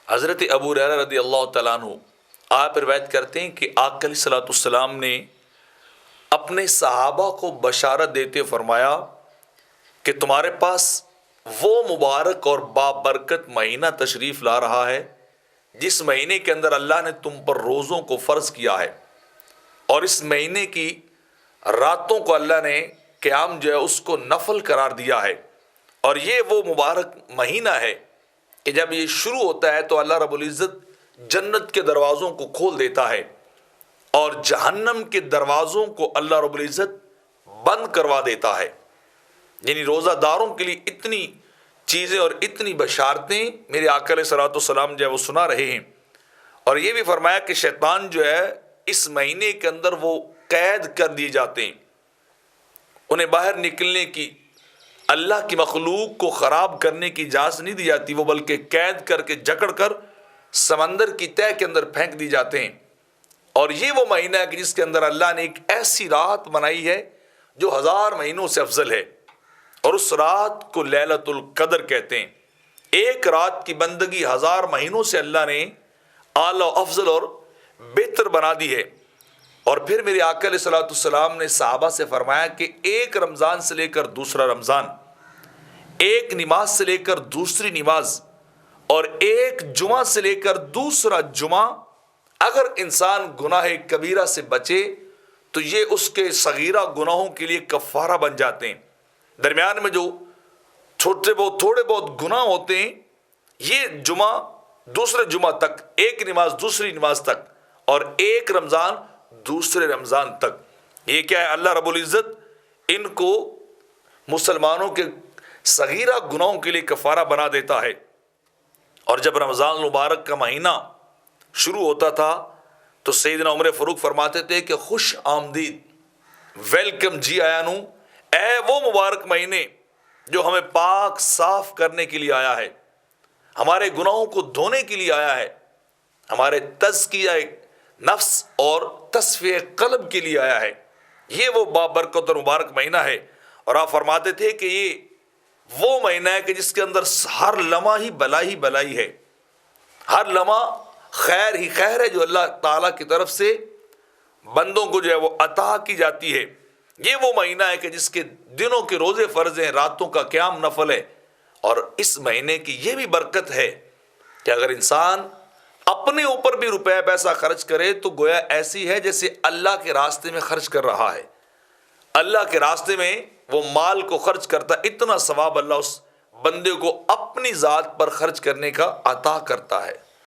حضرت ابو ہریرہ رضی اللہ تعالیٰ عنہ آپ روایت کرتے ہیں کہ آقا علیہ الصلوۃ والسلام نے اپنے صحابہ کو بشارت دیتے فرمایا کہ تمہارے پاس وہ مبارک اور بابرکت مہینہ تشریف لا رہا ہے جس مہینے کے اندر اللہ نے تم پر روزوں کو فرض کیا ہے، اور اس مہینے کی راتوں کو اللہ نے قیام جو ہے اس کو نفل قرار دیا ہے۔ اور یہ وہ مبارک مہینہ ہے کہ جب یہ شروع ہوتا ہے تو اللہ رب العزت جنت کے دروازوں کو کھول دیتا ہے اور جہنم کے دروازوں کو اللہ رب العزت بند کروا دیتا ہے۔ یعنی روزہ داروں کے لیے اتنی چیزیں اور اتنی بشارتیں میرے آقا علیہ الصلوۃ والسلام جو ہے وہ سنا رہے ہیں۔ اور یہ بھی فرمایا کہ شیطان جو ہے اس مہینے کے اندر وہ قید کر دیے جاتے ہیں، انہیں باہر نکلنے کی، اللہ کی مخلوق کو خراب کرنے کی اجازت نہیں دی جاتی، وہ بلکہ قید کر کے جکڑ کر سمندر کی تہہ کے اندر پھینک دی جاتے ہیں۔ اور یہ وہ مہینہ ہے کہ جس کے اندر اللہ نے ایک ایسی رات بنائی ہے جو 1000 مہینوں سے افضل ہے، اور اس رات کو لیلۃ القدر کہتے ہیں۔ ایک رات کی بندگی 1000 مہینوں سے اللہ نے اعلیٰ و افضل اور بہتر بنا دی ہے۔ اور پھر میرے آقا علیہ الصلوۃ والسلام نے صحابہ سے فرمایا کہ ایک رمضان سے لے کر دوسرا رمضان، ایک نماز سے لے کر دوسری نماز، اور ایک جمعہ سے لے کر دوسرا جمعہ، اگر انسان گناہ کبیرہ سے بچے تو یہ اس کے صغیرہ گناہوں کے لیے کفارہ بن جاتے ہیں۔ درمیان میں جو تھوڑے بہت گناہ ہوتے ہیں، یہ جمعہ دوسرے جمعہ تک، ایک نماز دوسری نماز تک، اور ایک رمضان دوسرے رمضان تک، یہ کیا ہے؟ اللہ رب العزت ان کو مسلمانوں کے صغیرہ گناہوں کے لیے کفارہ بنا دیتا ہے۔ اور جب رمضان المبارک کا مہینہ شروع ہوتا تھا تو سیدنا عمر فاروق فرماتے تھے کہ خوش آمدید، ویلکم جی آیا نو، اے وہ مبارک مہینے جو ہمیں پاک صاف کرنے کے لیے آیا ہے، ہمارے گناہوں کو دھونے کے لیے آیا ہے، ہمارے تزکیہ نفس اور تصفیہ قلب کے لیے آیا ہے۔ یہ وہ بابرکت اور مبارک مہینہ ہے۔ اور آپ فرماتے تھے کہ یہ وہ مہینہ ہے کہ جس کے اندر ہر لمحہ ہی بلائی ہے، ہر لمحہ خیر ہی خیر ہے جو اللہ تعالیٰ کی طرف سے بندوں کو جو ہے وہ عطا کی جاتی ہے۔ یہ وہ مہینہ ہے کہ جس کے دنوں کے روزے فرض ہیں، راتوں کا قیام نفل ہے۔ اور اس مہینے کی یہ بھی برکت ہے کہ اگر انسان اپنے اوپر بھی روپے پیسہ خرچ کرے تو گویا ایسی ہے جیسے اللہ کے راستے میں خرچ کر رہا ہے۔ اللہ کے راستے میں وہ مال کو خرچ کرتا، اتنا ثواب اللہ اس بندے کو اپنی ذات پر خرچ کرنے کا عطا کرتا ہے۔